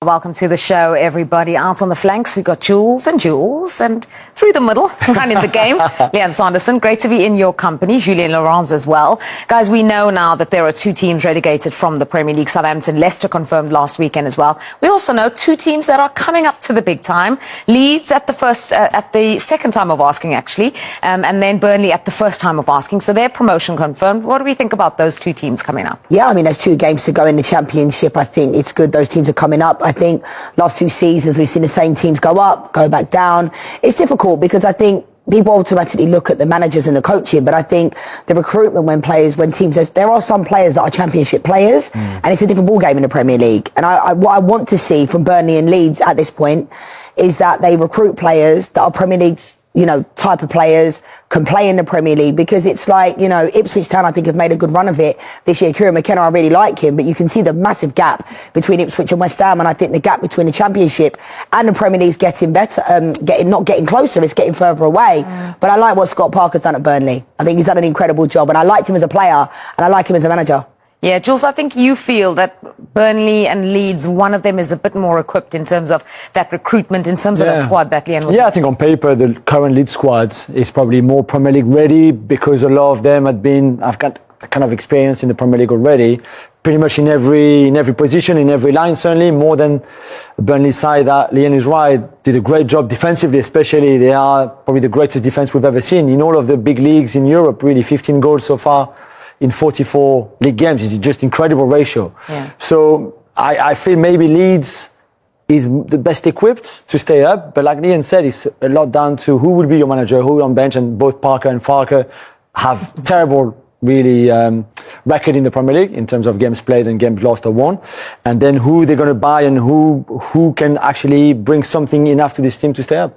Welcome to the show, everybody. Out on the flanks, we've got Jules, and through the middle, running the game, Leanne Sanderson. Great to be in your company, Julien Laurens as well. Guys, we know now that there are two teams relegated from the Premier League. Southampton, Leicester confirmed last weekend as well. We also know two teams that are coming up to the big time. Leeds at the second time of asking, actually, and then Burnley at the first time of asking. So their promotion confirmed. What do we think about those two teams coming up? Yeah, I mean, there's 2 games to go in the Championship. I think it's good those teams are coming up. I think last 2 seasons we've seen the same teams go up, go back down. It's difficult because I think people automatically look at the managers and the coaching, but I think the recruitment when teams, there are some players that are Championship players, and it's a different ball game in the Premier League. And what I want to see from Burnley and Leeds at this point is that they recruit players that are Premier League, type of players, can play in the Premier League, because it's like, Ipswich Town, I think, have made a good run of it this year. Kieran McKenna, I really like him, but you can see the massive gap between Ipswich and West Ham, and I think the gap between the Championship and the Premier League is getting better, not getting closer, it's getting further away. But I like what Scott Parker's done at Burnley. I think he's done an incredible job, and I liked him as a player, and I like him as a manager. Yeah, Jules, I think you feel that Burnley and Leeds, one of them is a bit more equipped in terms of that recruitment, in terms of that squad that Leanne was. Yeah, I think on paper, the current Leeds squad is probably more Premier League ready, because a lot of them I've got a kind of experience in the Premier League already, pretty much in every position, in every line, certainly, more than Burnley side. That Leanne is right, did a great job defensively, especially. They are probably the greatest defense we've ever seen in all of the big leagues in Europe, really. 15 goals so far in 44 league games is just incredible ratio. Yeah. So I feel maybe Leeds is the best equipped to stay up, but like Leanne said, it's a lot down to who will be your manager, who will on bench, and both Parker and Farke have terrible, really, record in the Premier League in terms of games played and games lost or won, and then who they're going to buy and who can actually bring something enough to this team to stay up.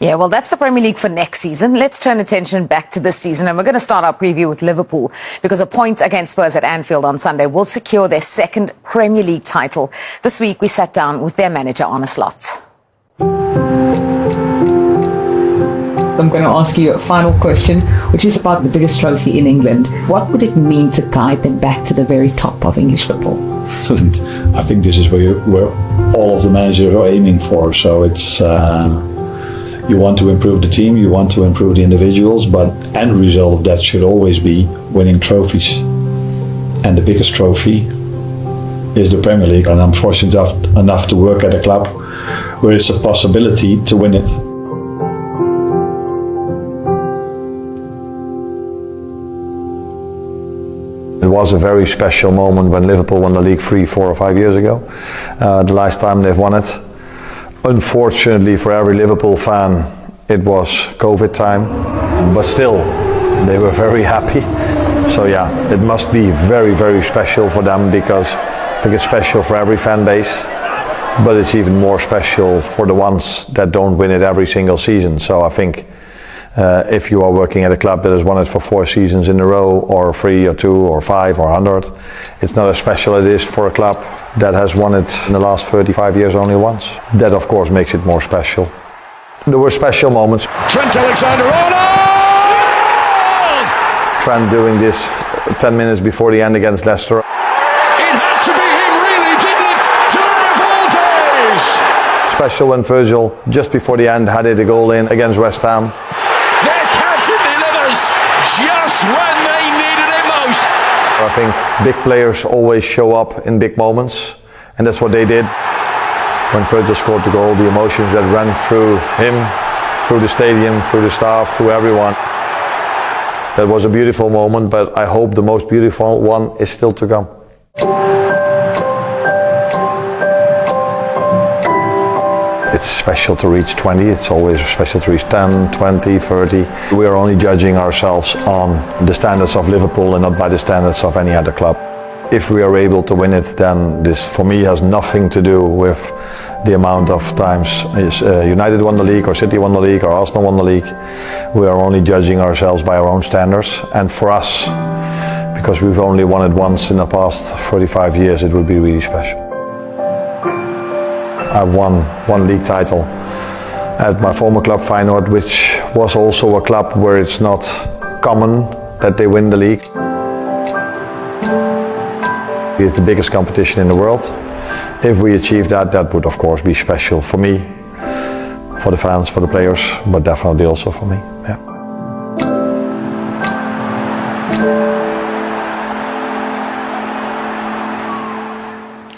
Yeah, well, that's the Premier League for next season. Let's turn attention back to this season, and we're going to start our preview with Liverpool, because a point against Spurs at Anfield on Sunday will secure their second Premier League title. This week, we sat down with their manager, Arne Slot. I'm going to ask you a final question, which is about the biggest trophy in England. What would it mean to guide them back to the very top of English football? I think this is where all of the managers are aiming for. So it's... you want to improve the team, you want to improve the individuals, but end result of that should always be winning trophies. And the biggest trophy is the Premier League, and I'm fortunate enough to work at a club where it's a possibility to win it. It was a very special moment when Liverpool won the league 3, 4 or 5 years ago. The last time they've won it. Unfortunately for every Liverpool fan, it was COVID time, but still, they were very happy. So yeah, it must be very, very special for them, because I think it's special for every fan base, but it's even more special for the ones that don't win it every single season. So I think if you are working at a club that has won it for 4 seasons in a row, or 3 or 2 or 5 or 100, it's not as special as it is for a club that has won it in the last 35 years only once. That of course makes it more special. There were special moments. Trent Alexander-Arnold! Trent doing this 10 minutes before the end against Leicester. It had to be him, really, didn't it? Terrible days! Special when Virgil, just before the end, had it a goal in against West Ham. Their captain delivers just when they needed it most. I think big players always show up in big moments, and that's what they did. When Virgil scored the goal, the emotions that ran through him, through the stadium, through the staff, through everyone. That was a beautiful moment, but I hope the most beautiful one is still to come. It's special to reach 20, it's always special to reach 10, 20, 30. We are only judging ourselves on the standards of Liverpool and not by the standards of any other club. If we are able to win it, then this for me has nothing to do with the amount of times United won the league, or City won the league, or Arsenal won the league. We are only judging ourselves by our own standards, and for us, because we've only won it once in the past 35 years, it would be really special. I won one league title at my former club Feyenoord, which was also a club where it's not common that they win the league. It's the biggest competition in the world. if we achieve that, that would of course be special for me, for the fans, for the players, but definitely also for me. Yeah.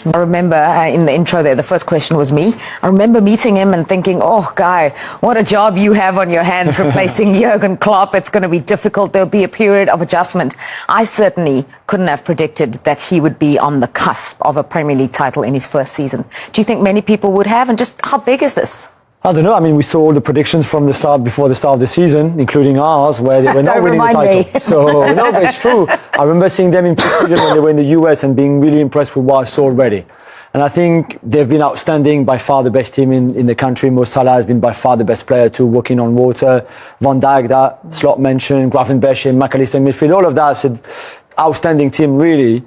I remember in the intro there, the first question was me. I remember meeting him and thinking, oh, Guy, what a job you have on your hands replacing Jurgen Klopp. It's going to be difficult. There'll be a period of adjustment. I certainly couldn't have predicted that he would be on the cusp of a Premier League title in his first season. Do you think many people would have? And just how big is this? I don't know. I mean, we saw all the predictions from the start, before the start of the season, including ours, where they were not winning the title. So, no, but it's true. I remember seeing them in pre-season when they were in the US and being really impressed with what I saw already. And I think they've been outstanding, by far the best team in the country. Mo Salah has been by far the best player too, walking on water. Van Dijk, that Slot mentioned, Gravenberch, McAllister in midfield, all of that. It's an outstanding team, really.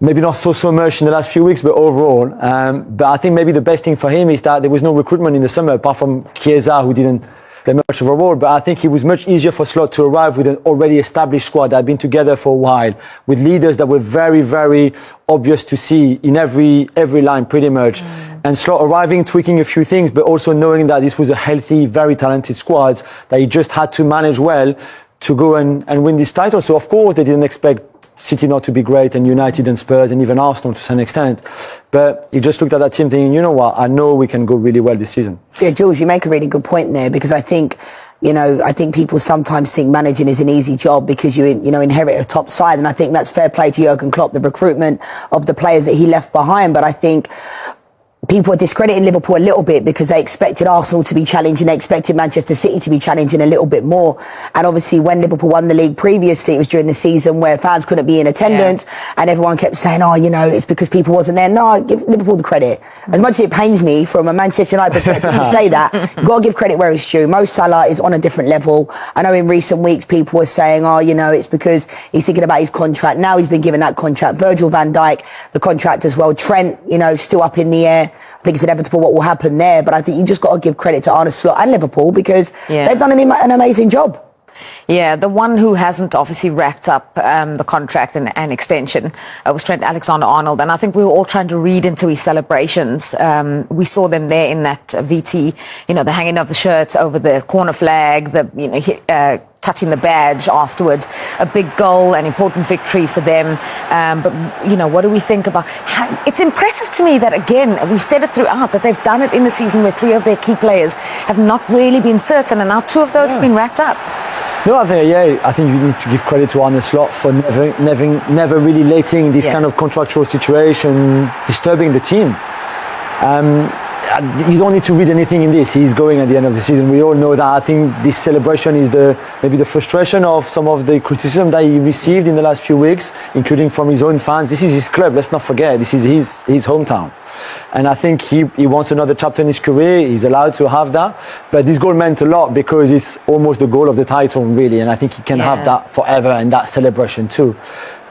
Maybe not so much in the last few weeks, but overall. But I think maybe the best thing for him is that there was no recruitment in the summer, apart from Chiesa, who didn't play much of a role. But I think it was much easier for Slot to arrive with an already established squad that had been together for a while, with leaders that were very, very obvious to see in every line, pretty much. And Slot arriving, tweaking a few things, but also knowing that this was a healthy, very talented squad that he just had to manage well to go and win this title. So, of course, they didn't expect City not to be great, and United and Spurs and even Arsenal to some extent. But he just looked at that team thinking, you know what, I know we can go really well this season. Yeah, Jules, you make a really good point there, because I think, I think people sometimes think managing is an easy job because you inherit a top side. And I think that's fair play to Jurgen Klopp, the recruitment of the players that he left behind. But I think people are discrediting Liverpool a little bit because they expected Arsenal to be challenging, they expected Manchester City to be challenging a little bit more. And obviously when Liverpool won the league previously, it was during the season where fans couldn't be in attendance, and everyone kept saying, it's because people wasn't there. No, give Liverpool the credit. As much as it pains me from a Manchester United perspective to say that, you've got to give credit where it's due. Mo Salah is on a different level. I know in recent weeks people were saying, it's because he's thinking about his contract. Now he's been given that contract. Virgil van Dijk, the contract as well. Trent, still up in the air. I think it's inevitable what will happen there, but I think you just got to give credit to Arne Slot and Liverpool because they've done an amazing job. Yeah, the one who hasn't obviously wrapped up the contract and extension was Trent Alexander-Arnold, and I think we were all trying to read into his celebrations. We saw them there in that VT, the hanging of the shirts over the corner flag, touching the badge afterwards. A big goal, an important victory for them. But, what do we think about... It's impressive to me that, again, we've said it throughout, that they've done it in a season where 3 of their key players have not really been certain, and now 2 of those have been wrapped up. No, I think you need to give credit to Arne Slot for never really letting this kind of contractual situation disturbing the team. You don't need to read anything in this. He's going at the end of the season. We all know that. I think this celebration is maybe the frustration of some of the criticism that he received in the last few weeks, including from his own fans. This is his club. Let's not forget. This is his hometown. And I think he wants another chapter in his career. He's allowed to have that. But this goal meant a lot because it's almost the goal of the title, really. And I think he can have that forever and that celebration too.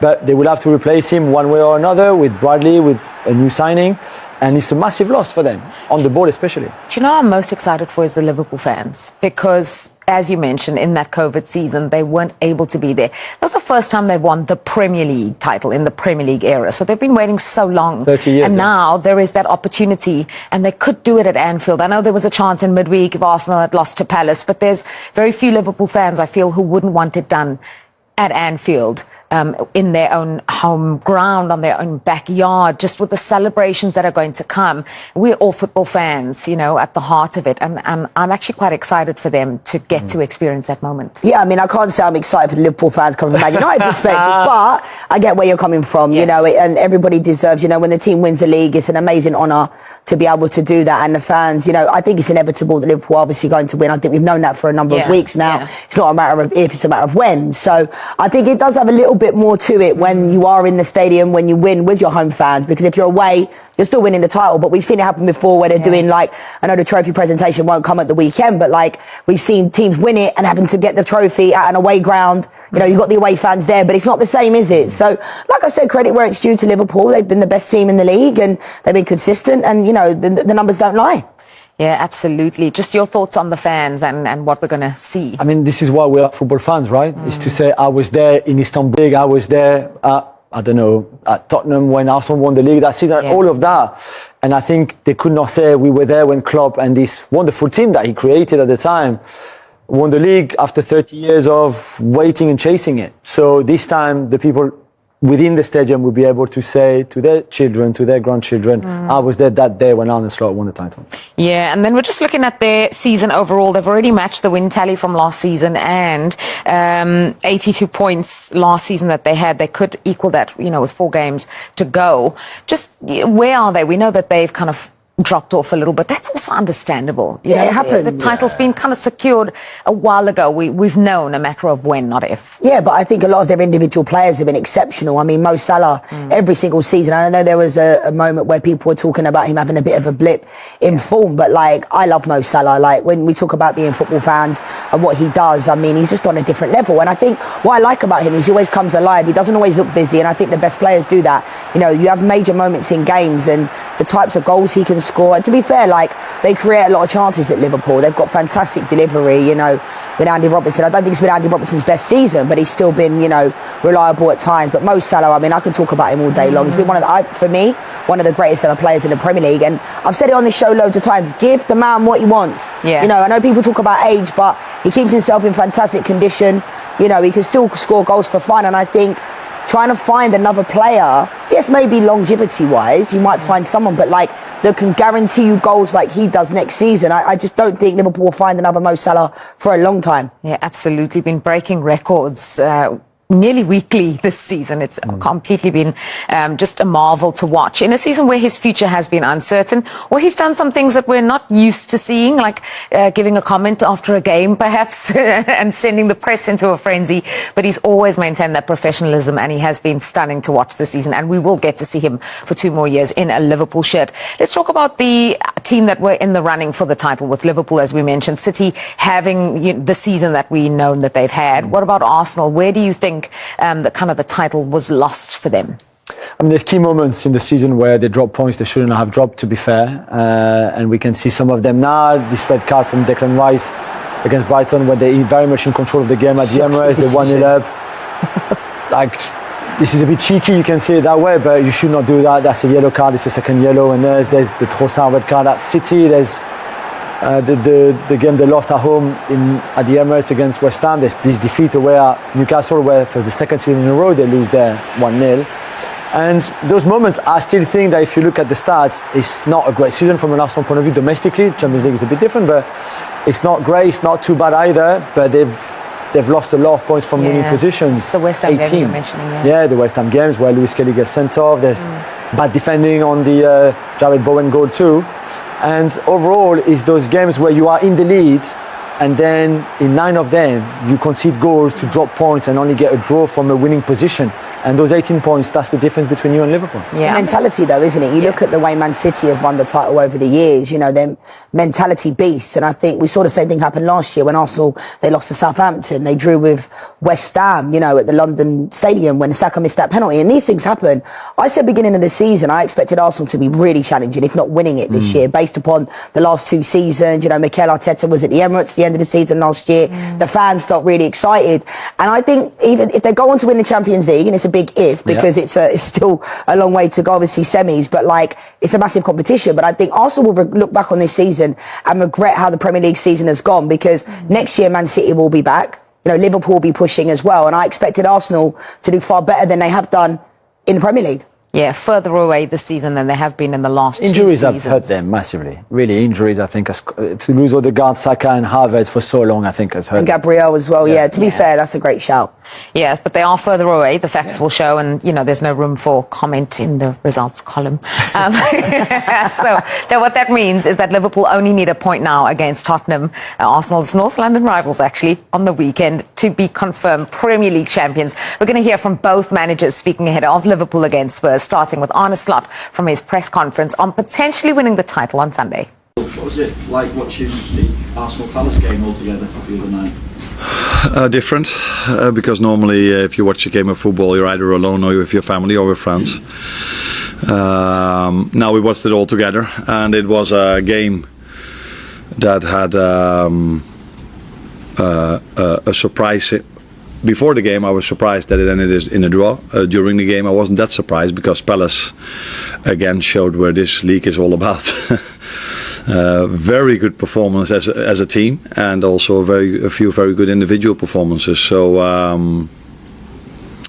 But they will have to replace him one way or another with Bradley, with a new signing. And it's a massive loss for them, on the ball especially. Do you know what I'm most excited for is the Liverpool fans? Because, as you mentioned, in that COVID season, they weren't able to be there. That was the first time they won the Premier League title in the Premier League era. So they've been waiting so long. 30 years. And now there is that opportunity, and they could do it at Anfield. I know there was a chance in midweek if Arsenal had lost to Palace, but there's very few Liverpool fans, I feel, who wouldn't want it done at Anfield, in their own home ground, on their own backyard, just with the celebrations that are going to come. We're all football fans, at the heart of it. And I'm actually quite excited for them to get to experience that moment. Yeah, I mean, I can't say I'm excited for the Liverpool fans coming from Man United perspective, but I get where you're coming from, and everybody deserves, when the team wins the league, it's an amazing honour to be able to do that. And the fans, I think it's inevitable that Liverpool are obviously going to win. I think we've known that for a number of weeks now. Yeah. It's not a matter of if, it's a matter of when. So I think it does have a little bit more to it when you are in the stadium, when you win with your home fans, because if you're away, you're still winning the title. But we've seen it happen before where they're doing I know the trophy presentation won't come at the weekend, but we've seen teams win it and having to get the trophy at an away ground. You've got the away fans there, but it's not the same, is it? So, like I said, credit where it's due to Liverpool. They've been the best team in the league and they've been consistent, and, the numbers don't lie. Yeah, absolutely. Just your thoughts on the fans and what we're going to see. I mean, this is why we are football fans, right? Is to say, I was there in Istanbul, I was there at Tottenham when Arsenal won the league that season, all of that. And I think they could not say we were there when Klopp and this wonderful team that he created at the time won the league after 30 years of waiting and chasing it. So this time the people within the stadium will be able to say to their children, to their grandchildren, I was there that day when Arne Slot won the title. Yeah, and then we're just looking at their season overall. They've already matched the win tally from last season, and 82 points last season that they had. They could equal that, with 4 games to go. Just where are they? We know that they've kind of dropped off a little, but that's also understandable. It happened. The title's been kind of secured a while ago. We've known, a matter of when, not if. Yeah, but I think a lot of their individual players have been exceptional. I mean, Mo Salah, every single season. I know there was a moment where people were talking about him having a bit of a blip in form, but I love Mo Salah. When we talk about being football fans and what he does, I mean, he's just on a different level. And I think what I like about him is he always comes alive. He doesn't always look busy, and I think the best players do that. You have major moments in games and the types of goals he can score. And to be fair, they create a lot of chances at Liverpool. They've got fantastic delivery, with Andy Robertson. I don't think it's been Andy Robertson's best season, but he's still been, reliable at times. But Mo Salah, I mean, I could talk about him all day long. He's been one of the greatest ever players in the Premier League. And I've said it on this show loads of times, give the man what he wants. Yeah. I know people talk about age, but he keeps himself in fantastic condition. He can still score goals for fun. And I think trying to find another player, yes, maybe longevity-wise, you might find someone, but that can guarantee you goals like he does next season. I just don't think Liverpool will find another Mo Salah for a long time. Yeah, absolutely. Been breaking records nearly weekly this season. It's completely been just a marvel to watch. In a season where his future has been uncertain, or he's done some things that we're not used to seeing, like giving a comment after a game, perhaps, and sending the press into a frenzy. But he's always maintained that professionalism, and he has been stunning to watch this season. And we will get to see him for 2 more years in a Liverpool shirt. Let's talk about the team that were in the running for the title with Liverpool, as we mentioned. City having the season that we know that they've had. What about Arsenal? Where do you think the title was lost for them? I mean, there's key moments in the season where they drop points they shouldn't have dropped, to be fair. And we can see some of them now. This red card from Declan Rice against Brighton, where they're very much in control of the game at the Emirates. They 1-0 up. This is a bit cheeky, you can say it that way, but you should not do that. That's a yellow card. It's a second yellow. And there's the Trossard red card at City. There's the game they lost at home at the Emirates against West Ham. There's this defeat away at Newcastle, where for the second season in a row they lose there 1-0. And those moments, I still think that if you look at the stats, it's not a great season from an Arsenal point of view domestically. Champions League is a bit different, but it's not great. It's not too bad either. But they've lost a lot of points from winning positions. The West Ham game you're mentioning, yeah, the West Ham games where Lewis Kelly gets sent off. There's bad defending on the Jared Bowen goal too. And overall, it's those games where you are in the lead, and then in 9 of them, you concede goals to drop points and only get a draw from a winning position. And those 18 points, that's the difference between you and Liverpool. Yeah, mentality though, isn't it? You look at the way Man City have won the title over the years, them mentality beasts. And I think we saw the same thing happen last year when Arsenal, they lost to Southampton. They drew with West Ham, at the London Stadium when Saka missed that penalty. And these things happen. I said beginning of the season, I expected Arsenal to be really challenging, if not winning it this year, based upon the last 2 seasons. Mikel Arteta was at the Emirates at the end of the season last year. The fans felt really excited. And I think even if they go on to win the Champions League, and it's a big if, because it's still a long way to go, obviously semis, but it's a massive competition. But I think Arsenal will look back on this season and regret how the Premier League season has gone, because next year Man City will be back, Liverpool will be pushing as well, and I expected Arsenal to do far better than they have done in the Premier League. Yeah, further away this season than they have been in the last 2 Injuries seasons. have hurt them massively. Really, injuries, I think, to lose Odegaard, Saka and Havertz for so long, I think has hurt and them. Gabriel as well, to be fair, that's a great shout. Yeah, but they are further away. The facts will show, and, there's no room for comment in the results column. So what that means is that Liverpool only need a point now against Tottenham, Arsenal's North London rivals, actually, on the weekend to be confirmed Premier League champions. We're going to hear from both managers speaking ahead of Liverpool against Spurs, starting with Arne Slot from his press conference on potentially winning the title on Sunday. What was it like watching the Arsenal Palace game altogether the other night? Different, because normally if you watch a game of football, you're either alone or with your family or with friends. Now we watched it all together, and it was a game that had a surprise. Before the game, I was surprised that it ended in a draw. During the game, I wasn't that surprised, because Palace again showed where this league is all about. Very good performance as a team, and also a few very good individual performances. So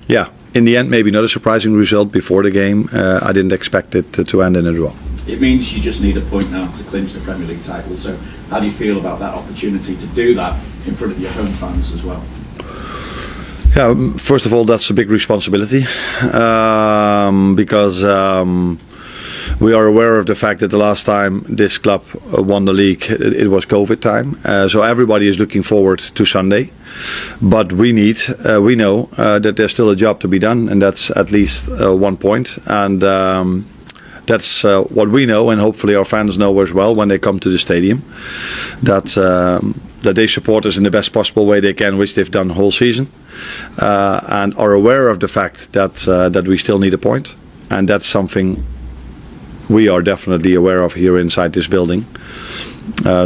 yeah, in the end, maybe not a surprising result before the game. I didn't expect it to end in a draw. It means you just need a point now to clinch the Premier League title. So how do you feel about that opportunity to do that in front of your home fans as well? Yeah, first of all, that's a big responsibility because we are aware of the fact that the last time this club won the league, it was COVID time. So everybody is looking forward to Sunday. But we know that there's still a job to be done, and that's at least 1 point. And that's what we know, and hopefully our fans know as well when they come to the stadium, that they support us in the best possible way they can, which they've done the whole season, and are aware of the fact that we still need a point, and that's something we are definitely aware of here inside this building.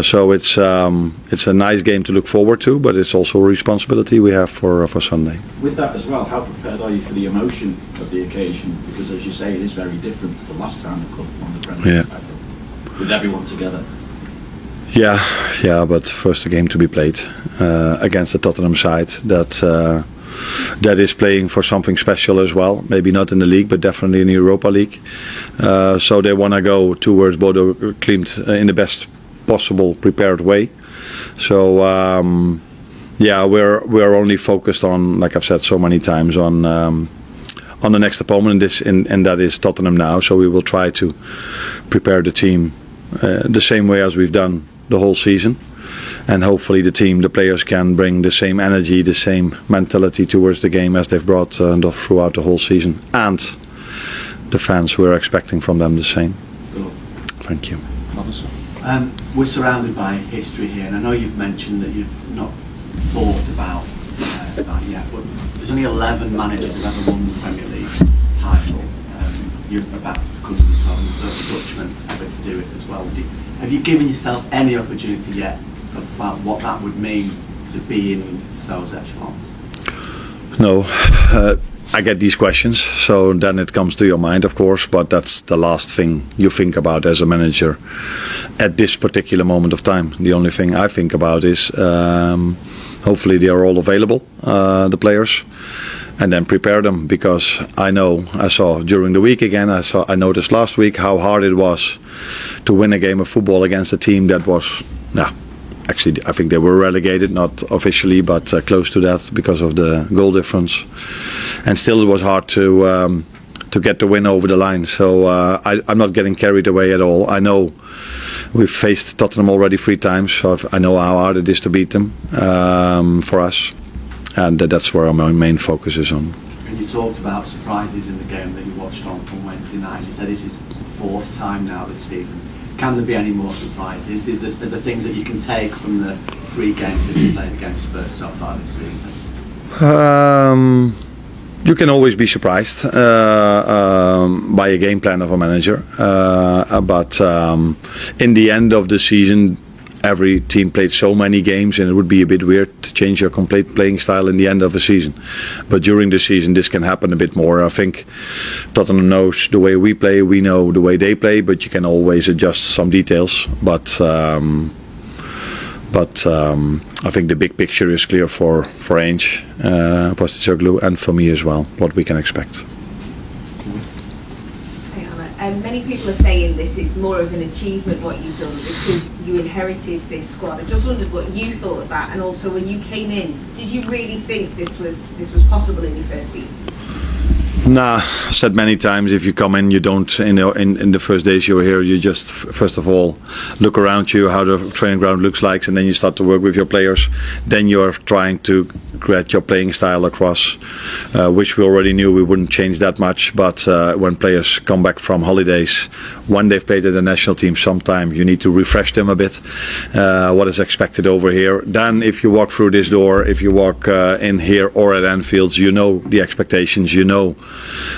So it's a nice game to look forward to, but it's also a responsibility we have for Sunday. With that as well, how prepared are you for the emotion of the occasion? Because as you say, it is very different to the last time the club won the Premier League title, with everyone together. Yeah, but first a game to be played against the Tottenham side that is playing for something special as well. Maybe not in the league, but definitely in the Europa League. So they want to go towards Bodo Glimt in the best possible prepared way. So yeah, we're only focused on, like I've said so many times, on the next opponent, and that is Tottenham now. So we will try to prepare the team the same way as we've done the whole season, and hopefully the players can bring the same energy, the same mentality towards the game as they've brought throughout the whole season, and the fans, we're expecting from them the same. Thank you. We're surrounded by history here, and I know you've mentioned that you've not thought about that yet, but there's only 11 managers who've ever won the Premier League title. You're about to become the first Dutchman ever to do it as well. Have you given yourself any opportunity yet about what that would mean to be in those echelons? No, I get these questions, so then it comes to your mind, of course, but that's the last thing you think about as a manager at this particular moment of time. The only thing I think about is hopefully they are all available, the players, and then prepare them, because I saw during the week again, I noticed last week how hard it was to win a game of football against a team that was, actually I think they were relegated, not officially, but close to that because of the goal difference, and still it was hard to get the win over the line. So I'm not getting carried away at all. I know we've faced Tottenham already 3 times, so I know how hard it is to beat them for us. And that's where my main focus is on. And you talked about surprises in the game that you watched on Wednesday night. You said this is 4th time now this season. Can there be any more surprises? Is this the things that you can take from the 3 games that you played against Spurs so far this season? You can always be surprised by a game plan of a manager. But in the end of the season, every team played so many games, and it would be a bit weird to change your complete playing style in the end of a season. But during the season, this can happen a bit more. I think Tottenham knows the way we play, we know the way they play, but you can always adjust some details. But I think the big picture is clear for Ange, Postecoglou, and for me as well, what we can expect. Many people are saying this is more of an achievement what you've done because you inherited this squad. I just wondered what you thought of that, and also when you came in, did you really think this was possible in your first season? Nah, said many times, if you come in, you don't, in the first days you're here, you just, first of all, look around you, how the training ground looks like, and then you start to work with your players. Then you're trying to get your playing style across, which we already knew we wouldn't change that much. But when players come back from holidays, when they've played at the national team, sometime you need to refresh them a bit, what is expected over here. Then if you walk through this door, if you walk in here or at Anfield, you know the expectations,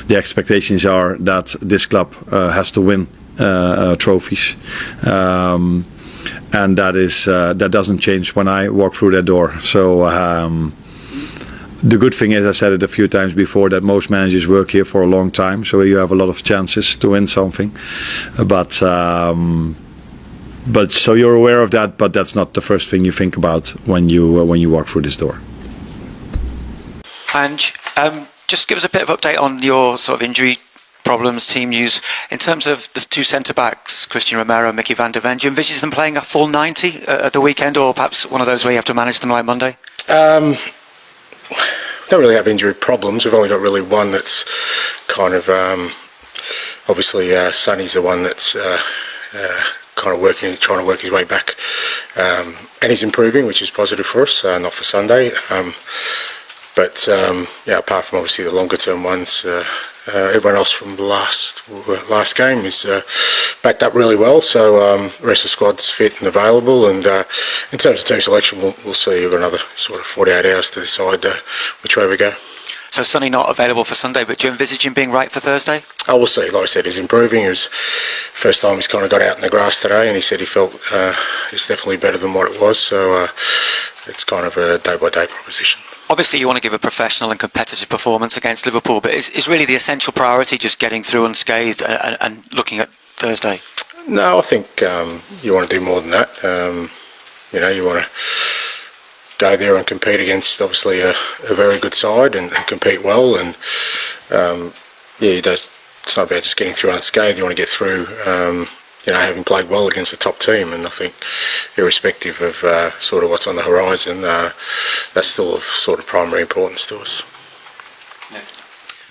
the expectations are that this club has to win trophies, and that doesn't change when I walk through that door. So the good thing is, I said it a few times before, that most managers work here for a long time, so you have a lot of chances to win something. But so you're aware of that, but that's not the first thing you think about when you walk through this door. And just give us a bit of update on your sort of injury problems, team news. In terms of the two centre-backs, Christian Romero and Mickey van der Ven, do you envisage them playing a full 90 at the weekend, or perhaps one of those where you have to manage them like Monday? Don't really have injury problems. We've only got really one that's kind of obviously Sonny's the one that's kind of trying to work his way back, and he's improving, which is positive for us. Not for Sunday, but yeah, apart from obviously the longer term ones, everyone else from the last game is backed up really well. So the rest of the squad's fit and available, and in terms of team selection, we'll see. We've got another sort of 48 hours to decide which way we go. So Sonny not available for Sunday, but do you envisage him being right for Thursday? Oh, we'll see. Like I said, he's improving. It was first time he's kind of got out in the grass today, and he said he felt it's definitely better than what it was. So it's kind of a day-by-day proposition. Obviously, you want to give a professional and competitive performance against Liverpool, but is really the essential priority just getting through unscathed and looking at Thursday? No, I think you want to do more than that. You want to go there and compete against obviously a very good side and compete well, and it's not about just getting through unscathed. You want to get through having played well against a top team, and I think irrespective of sort of what's on the horizon, that's still of sort of primary importance to us.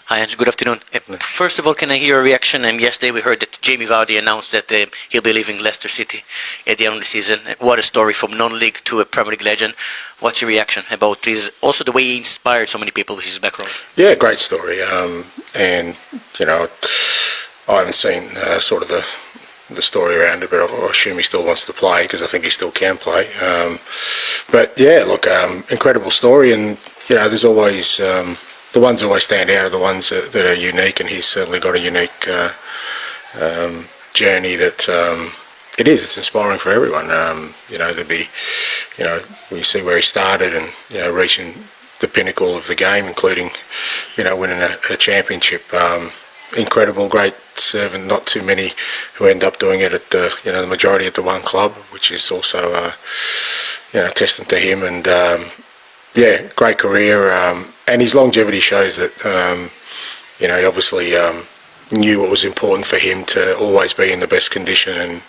Hi, Ange. Good afternoon. First of all, can I hear a reaction? Yesterday we heard that Jamie Vardy announced that he'll be leaving Leicester City at the end of the season. What a story, from non-league to a Premier League legend. What's your reaction about this? Also the way he inspired so many people with his background. Yeah, great story. And, I haven't seen sort of the story around it, but I assume he still wants to play because I think he still can play. But yeah, look, incredible story, and there's always the ones that always stand out are the ones that are unique, and he's certainly got a unique journey that it's inspiring for everyone. There'd be, when you see where he started and reaching the pinnacle of the game, including winning a championship. Incredible, great servant. Not too many who end up doing it at the majority at the one club, which is also a testament to him. And great career, and his longevity shows that he obviously knew what was important for him to always be in the best condition, and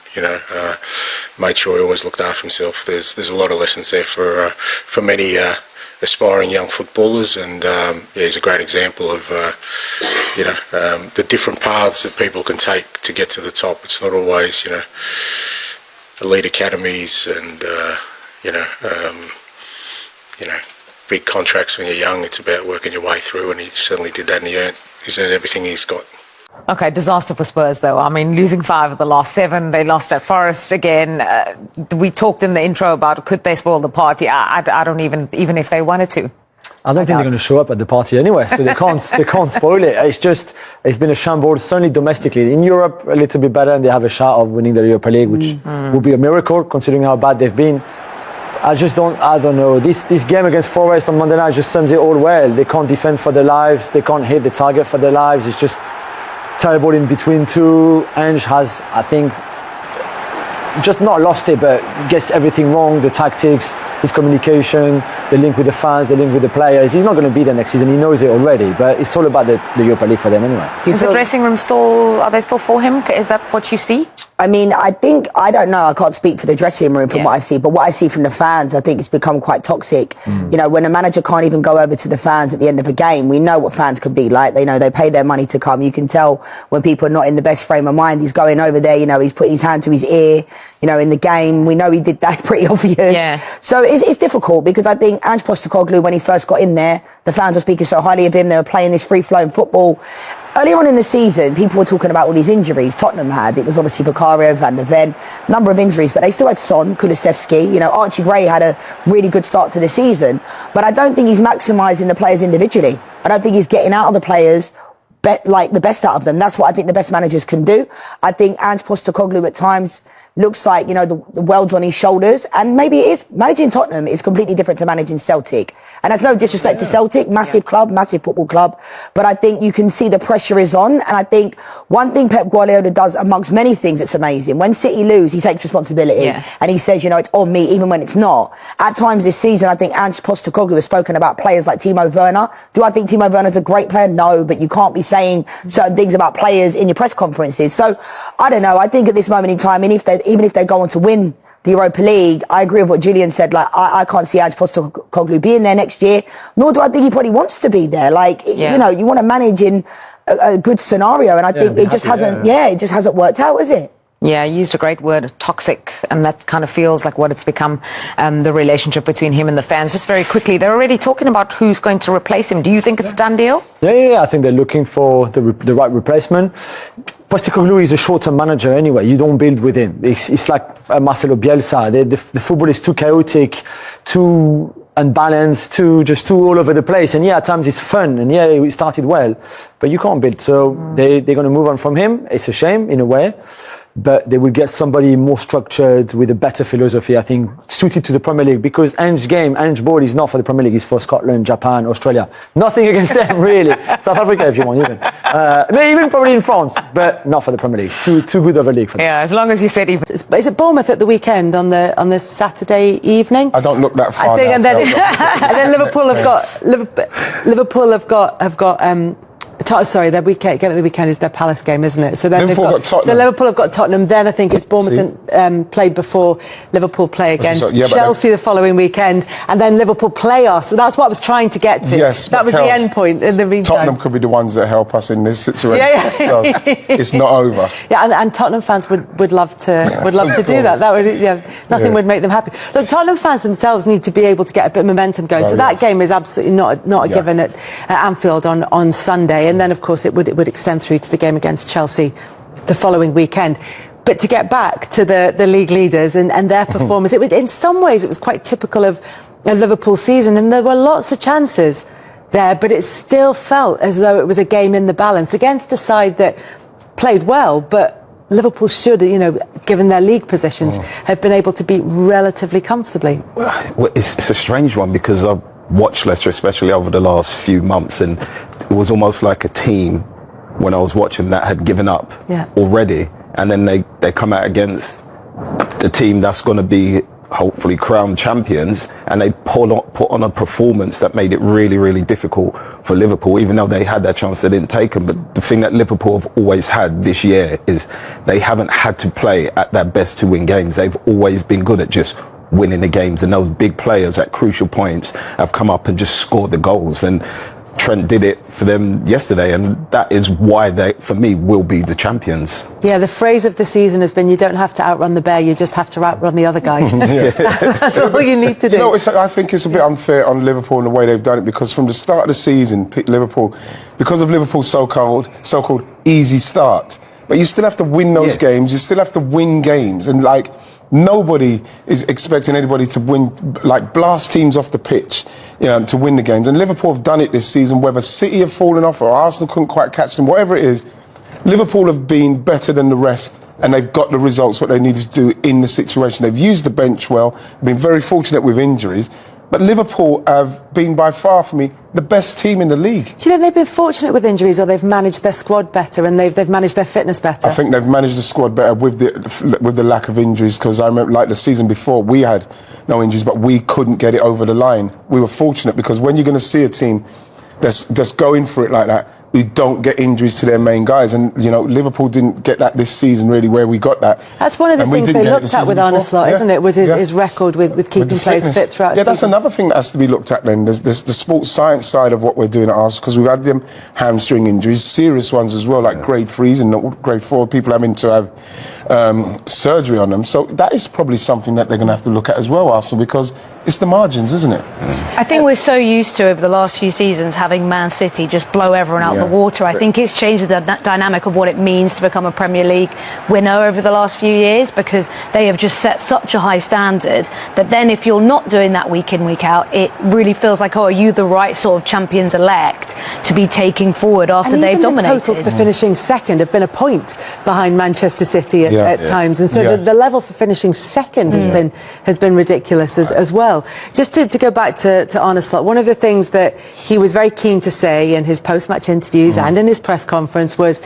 made sure he always looked after himself. There's a lot of lessons there for many aspiring young footballers, and he's a great example of the different paths that people can take to get to the top. It's not always elite academies and big contracts when you're young. It's about working your way through, and he certainly did that, and he's earned everything he's got. Okay, disaster for Spurs though. I mean, losing 5 of the last 7, they lost at Forest again. We talked in the intro about could they spoil the party. I don't even if they wanted to. I don't think they're going to show up at the party anyway, so they can't spoil it. It's been a shambles, certainly domestically. In Europe, a little bit better, and they have a shot of winning the Europa League, which would be a miracle considering how bad they've been. I don't know. This game against Forest on Monday night just sums it all well. They can't defend for their lives. They can't hit the target for their lives. It's just terrible in between two. Ange has, I think, just not lost it, but gets everything wrong. The tactics, his communication, the link with the fans, the link with the players. He's not going to be there next season. He knows it already, but it's all about the Europa League for them anyway. Is the dressing room are they still for him? Is that what you see? I mean, I don't know. I can't speak for the dressing room from what I see, but what I see from the fans, I think it's become quite toxic. When a manager can't even go over to the fans at the end of a game, we know what fans can be like. They pay their money to come. You can tell when people are not in the best frame of mind. He's going over there, he's putting his hand to his ear, in the game. We know he did that, pretty obvious. Yeah. So it's difficult because I think Ange Postecoglou, when he first got in there, the fans were speaking so highly of him. They were playing this free-flowing football. Earlier on in the season, people were talking about all these injuries Tottenham had. It was obviously Vicario, Van der Ven, number of injuries, but they still had Son, Kulusevski. Archie Gray had a really good start to the season, but I don't think he's maximising the players individually. I don't think he's getting out of the players the best out of them. That's what I think the best managers can do. I think Ange Postecoglou at times looks like, you know, the world's on his shoulders. And maybe it is. Managing Tottenham is completely different to managing Celtic. And that's no disrespect to Celtic, massive club, massive football club. But I think you can see the pressure is on. And I think one thing Pep Guardiola does amongst many things that's amazing. When City lose, he takes responsibility. And he says, you know, it's on me, even when it's not. At times this season, I think Ange Postecoglou has spoken about players like Timo Werner. Do I think Timo Werner's a great player? No, but you can't be saying certain things about players in your press conferences. So, I don't know. I think at this moment in time, even if they go on to win the Europa League, I agree with what Julian said. Like, I can't see Ange Postecoglou being there next year, nor do I think he probably wants to be there. Like, you know, you want to manage in a good scenario, and I think it just hasn't worked out, has it? Yeah, you used a great word, toxic, and that kind of feels like what it's become, the relationship between him and the fans. Just very quickly, they're already talking about who's going to replace him. Do you think it's a done deal? Yeah, I think they're looking for the right replacement. Postecoglou is a short-term manager anyway. You don't build with him. It's like Marcelo Bielsa. The football is too chaotic, too unbalanced, too all over the place. And yeah, at times it's fun. And yeah, it started well, but you can't build. So they're going to move on from him. It's a shame in a way. But they will get somebody more structured with a better philosophy, I think, suited to the Premier League, because Ange ball is not for the Premier League, it's for Scotland, Japan, Australia. Nothing against them, really. South Africa, if you want, even. Even probably in France, but not for the Premier League. It's too good of a league for them. Yeah, as long as you said even. Is it Bournemouth at the weekend on the Saturday evening? I don't look that far. I think, now, and then Liverpool have got. Sorry, their game at the weekend is their Palace game, isn't it? So then Liverpool got Tottenham. So Liverpool have got Tottenham. Then I think it's Bournemouth played before Liverpool play against Chelsea the following weekend, and then Liverpool play us. So that's what I was trying to get to. Yes, that was the end point. In the meantime, Tottenham could be the ones that help us in this situation. So it's not over. Yeah, and Tottenham fans would love to do that. That would nothing would make them happy. Look, Tottenham fans themselves need to be able to get a bit of momentum going. So that game is absolutely not a given at Anfield on Sunday. And then, of course, it would extend through to the game against Chelsea the following weekend. But to get back to the league leaders and their performance, in some ways it was quite typical of a Liverpool season, and there were lots of chances there, but it still felt as though it was a game in the balance against a side that played well, but Liverpool should, given their league positions, have been able to beat relatively comfortably. Well, it's a strange one, because I've watched Leicester, especially over the last few months, and it was almost like a team when I was watching that had given up already, and then they come out against the team that's going to be hopefully crowned champions, and they put on a performance that made it really, really difficult for Liverpool. Even though they had their chance, they didn't take them. But the thing that Liverpool have always had this year is they haven't had to play at their best to win games. They've always been good at just winning the games, and those big players at crucial points have come up and just scored the goals. And Trent did it for them yesterday, and that is why they, for me, will be the champions. Yeah, the phrase of the season has been, you don't have to outrun the bear, you just have to outrun the other guy. That's all you need to do. I think it's a bit unfair on Liverpool in the way they've done it, because from the start of the season, Liverpool, because of Liverpool's so-called easy start, but you still have to win those games, you still have to win games, and nobody is expecting anybody to win, blast teams off the pitch, to win the games. And Liverpool have done it this season, whether City have fallen off or Arsenal couldn't quite catch them, whatever it is, Liverpool have been better than the rest, and they've got the results, what they needed to do in the situation. They've used the bench well, been very fortunate with injuries, but Liverpool have been by far, for me, the best team in the league. Do you think they've been fortunate with injuries, or they've managed their squad better and they've managed their fitness better? I think they've managed the squad better with the lack of injuries, because I remember the season before we had no injuries, but we couldn't get it over the line. We were fortunate, because when you're going to see a team that's going for it like that, who don't get injuries to their main guys, and Liverpool didn't get that this season really, where we got that. That's one of the things they looked at with Arne Slot, isn't it? Was his record with keeping players fit throughout. Yeah, that's another thing that has to be looked at. Then there's the sports science side of what we're doing at Arsenal, because we've had them hamstring injuries, serious ones as well, like grade 3s and not grade 4. People having to have surgery on them. So that is probably something that they're going to have to look at as well, Arsenal, because it's the margins, isn't it? I think we're so used to, over the last few seasons, having Man City just blow everyone out the water. I think it's changed the dynamic of what it means to become a Premier League winner over the last few years, because they have just set such a high standard that then if you're not doing that week in, week out, it really feels like, oh, are you the right sort of champions-elect to be taking forward after they've dominated? The totals for finishing second have been a point behind Manchester City at times, and so the level for finishing second has been ridiculous as well. Just to go back to Arne Slot, one of the things that he was very keen to say in his post-match interviews and in his press conference was,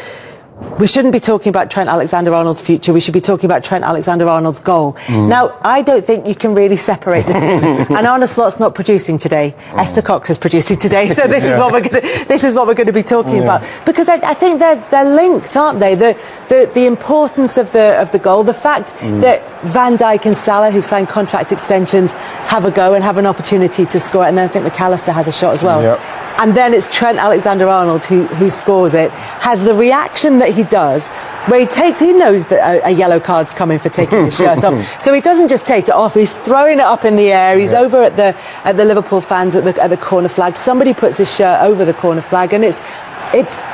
we shouldn't be talking about Trent Alexander-Arnold's future. We should be talking about Trent Alexander-Arnold's goal. Now, I don't think you can really separate the two. And Arne Slot's not producing today. Esther Cox is producing today. So this is what we're going to be talking about, because I think they're linked, aren't they? The importance of the goal, the fact that Van Dijk and Salah, who've signed contract extensions, have a go and have an opportunity to score it, and then I think McAllister has a shot as well. And then it's Trent Alexander-Arnold who scores it, has the reaction that he does, where he knows that a yellow card's coming for taking his shirt off. So he doesn't just take it off, he's throwing it up in the air, he's over at the Liverpool fans at the corner flag. Somebody puts his shirt over the corner flag, and it's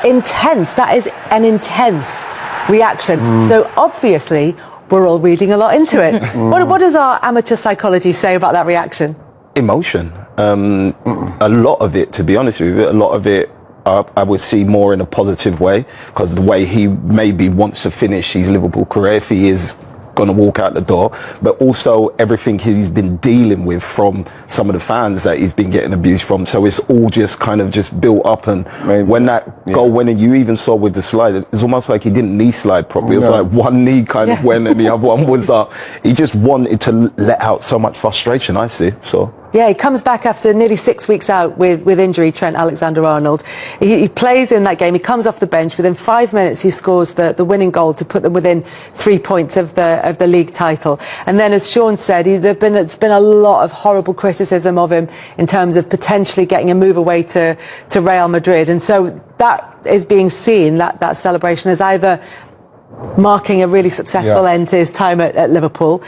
intense. That is an intense reaction. So obviously, we're all reading a lot into it. What does our amateur psychology say about that reaction? Emotion. A lot of it, to be honest with you, a lot of it I would see more in a positive way, because the way he maybe wants to finish his Liverpool career, if he is going to walk out the door, but also everything he's been dealing with from some of the fans that he's been getting abuse from. So it's all just kind of just built up, and when that goal went, and you even saw with the slide, it's almost like he didn't knee slide properly. It was like one knee kind of went and the other one was up. He just wanted to let out so much frustration, I see. So yeah, he comes back after nearly 6 weeks out with injury, Trent Alexander-Arnold. He plays in that game. He comes off the bench. Within 5 minutes, he scores the winning goal to put them within 3 points of the league title. And then, as Sean said, it's been a lot of horrible criticism of him in terms of potentially getting a move away to Real Madrid. And so that is being seen, that celebration, as either marking a really successful end to his time at Liverpool,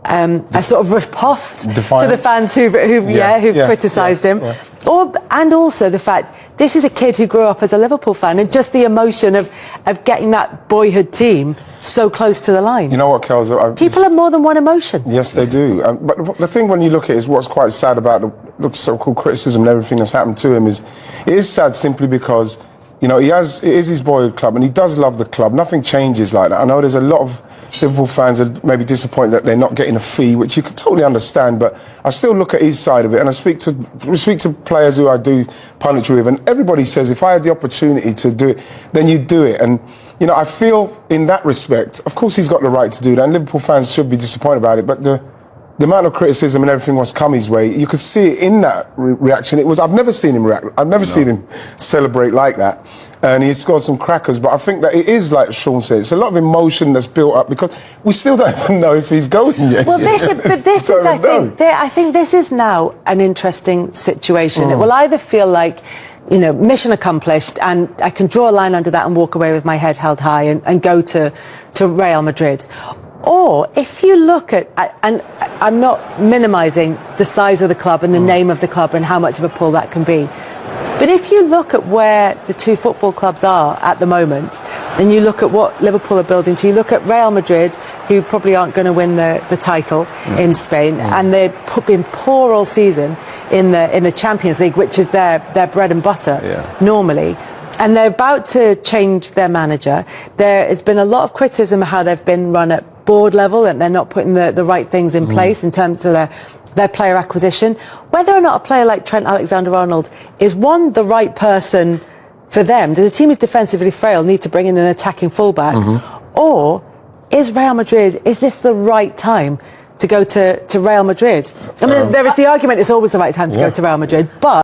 a sort of riposte to the fans who've criticised him, and also the fact this is a kid who grew up as a Liverpool fan, and just the emotion of getting that boyhood team so close to the line. You know what, Kels? People have more than one emotion. Yes, they do. But the thing, when you look at it, is what's quite sad about the so-called criticism and everything that's happened to him is, it is sad simply because, you know, it is his boyhood club, and he does love the club. Nothing changes like that. I know there's a lot of Liverpool fans that may be disappointed that they're not getting a fee, which you can totally understand, but I still look at his side of it, and I speak to players who I do punditry with, and everybody says, if I had the opportunity to do it, then you'd do it. And, you know, I feel in that respect, of course he's got the right to do that, and Liverpool fans should be disappointed about it, but the amount of criticism and everything was come his way, you could see it in that reaction. I've never seen him react. I've never seen him celebrate like that. And he scored some crackers. But I think that it is, like Sean said, it's a lot of emotion that's built up, because we still don't even know if he's going yet. Well, I think this is now an interesting situation. It will either feel like, you know, mission accomplished, and I can draw a line under that and walk away with my head held high and go to Real Madrid. Or if you look at, and I'm not minimising the size of the club and the name of the club and how much of a pull that can be, but if you look at where the two football clubs are at the moment, and you look at what Liverpool are building to, you look at Real Madrid, who probably aren't going to win the title in Spain, and they've been poor all season in the Champions League, which is their bread and butter normally. And they're about to change their manager. There has been a lot of criticism of how they've been run at board level, and they're not putting the right things in place in terms of their player acquisition. Whether or not a player like Trent Alexander-Arnold is, one, the right person for them. Does a team who's defensively frail need to bring in an attacking fullback? Or is Real Madrid, is this the right time to go to Real Madrid? I mean, there is the argument it's always the right time to go to Real Madrid, but